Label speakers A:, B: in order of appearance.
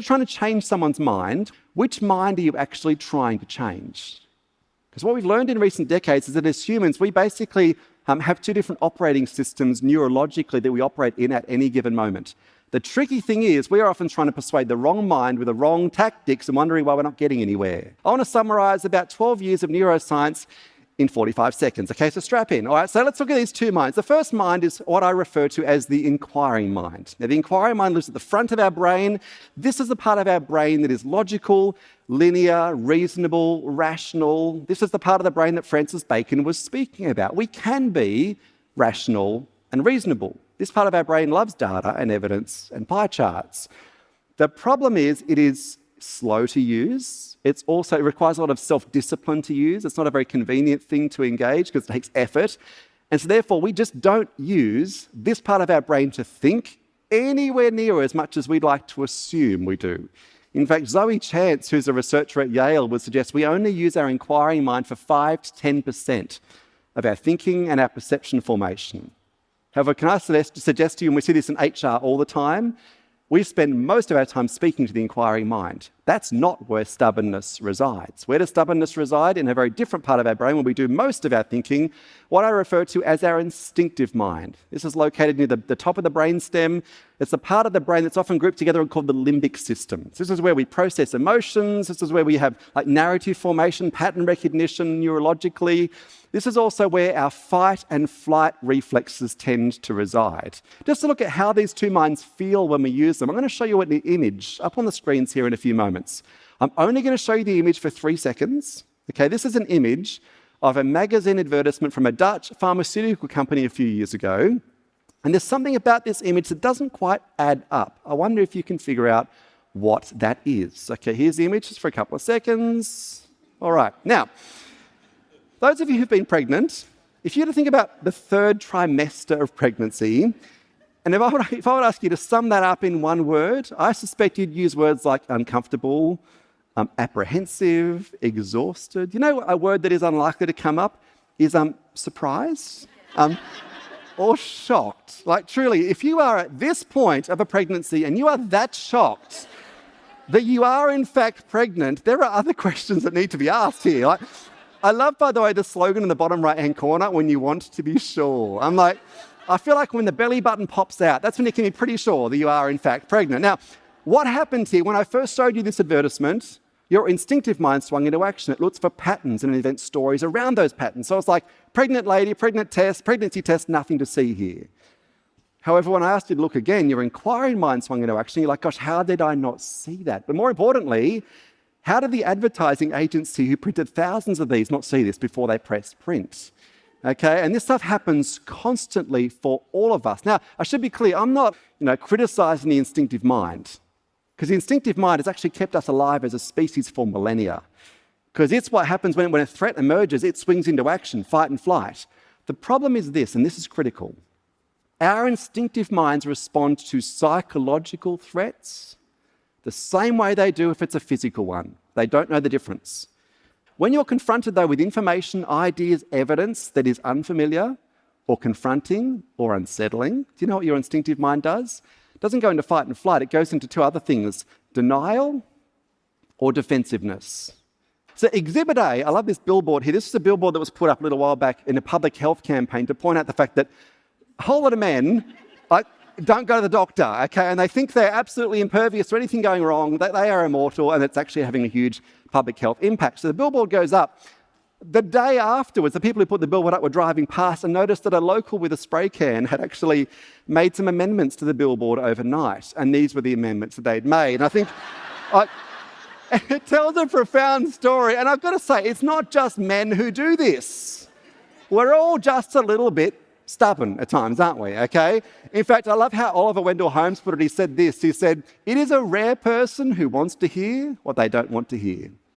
A: you're trying to change someone's mind, which mind are you actually trying to change? Because what we've learned in recent decades is that as humans, we basically have two different operating systems neurologically that we operate in at any given moment. The tricky thing is we are often trying to persuade the wrong mind with the wrong tactics and wondering why we're not getting anywhere. I want to summarize about 12 years of neuroscience in 45 seconds. Okay, so strap in. All right, so let's look at these two minds. The first mind is what I refer to as the inquiring mind. Now, the inquiring mind lives at the front of our brain. This is the part of our brain that is logical, linear, reasonable, rational. This is the part of the brain that Francis Bacon was speaking about. We can be rational and reasonable. This part of our brain loves data and evidence and pie charts. The problem is it is slow to use. It requires a lot of self-discipline to use. It's not a very convenient thing to engage because it takes effort. And so therefore, we just don't use this part of our brain to think anywhere near as much as we'd like to assume we do. In fact, Zoe Chance, who's a researcher at Yale, would suggest we only use our inquiring mind for 5 to 10% of our thinking and our perception formation. However, can I suggest to you, and we see this in HR all the time, we spend most of our time speaking to the inquiring mind. That's not where stubbornness resides. Where does stubbornness reside? In a very different part of our brain where we do most of our thinking, what I refer to as our instinctive mind. This is located near the top of the brainstem. It's the part of the brain that's often grouped together and called the limbic system. So this is where we process emotions. This is where we have narrative formation, pattern recognition neurologically. This is also where our fight and flight reflexes tend to reside. Just to look at how these two minds feel when we use them, I'm going to show you an image up on the screens here in a few moments. I'm only going to show you the image for 3 seconds. Okay, this is an image of a magazine advertisement from a Dutch pharmaceutical company a few years ago. And there's something about this image that doesn't quite add up. I wonder if you can figure out what that is. Okay, here's the image just for a couple of seconds. All right, now, those of you who've been pregnant, if you were to think about the 3rd trimester of pregnancy, and if I would ask you to sum that up in one word, I suspect you'd use words like uncomfortable, apprehensive, exhausted. You know, a word that is unlikely to come up is surprise or shocked. Like truly, if you are at this point of a pregnancy and you are that shocked that you are in fact pregnant, there are other questions that need to be asked here. I love, by the way, the slogan in the bottom right-hand corner, when you want to be sure. I feel like when the belly button pops out, that's when you can be pretty sure that you are in fact pregnant. Now, what happened here, when I first showed you this advertisement, your instinctive mind swung into action. It looks for patterns and event stories around those patterns. So it's like, pregnant lady, pregnant test, pregnancy test, nothing to see here. However, when I asked you to look again, your inquiring mind swung into action. You're like, gosh, how did I not see that? But more importantly, how did the advertising agency who printed thousands of these not see this before they pressed print? Okay, and this stuff happens constantly for all of us. Now, I should be clear, I'm not, criticizing the instinctive mind, because the instinctive mind has actually kept us alive as a species for millennia. Because it's what happens when a threat emerges, it swings into action, fight and flight. The problem is this, and this is critical. Our instinctive minds respond to psychological threats the same way they do if it's a physical one. They don't know the difference. When you're confronted, though, with information, ideas, evidence that is unfamiliar or confronting or unsettling, do you know what your instinctive mind does? It doesn't go into fight and flight. It goes into 2 other things, denial or defensiveness. So Exhibit A, I love this billboard here. This is a billboard that was put up a little while back in a public health campaign to point out the fact that a whole lot of men don't go to the doctor, okay? And they think they're absolutely impervious to anything going wrong, that they are immortal, and it's actually having a huge public health impact. So the billboard goes up. The day afterwards, the people who put the billboard up were driving past and noticed that a local with a spray can had actually made some amendments to the billboard overnight. And these were the amendments that they'd made. And I think it tells a profound story. And I've got to say, it's not just men who do this. We're all just a little bit stubborn at times, aren't we? Okay? In fact, I love how Oliver Wendell Holmes put it. He said this. He said, "It is a rare person who wants to hear what they don't want to hear."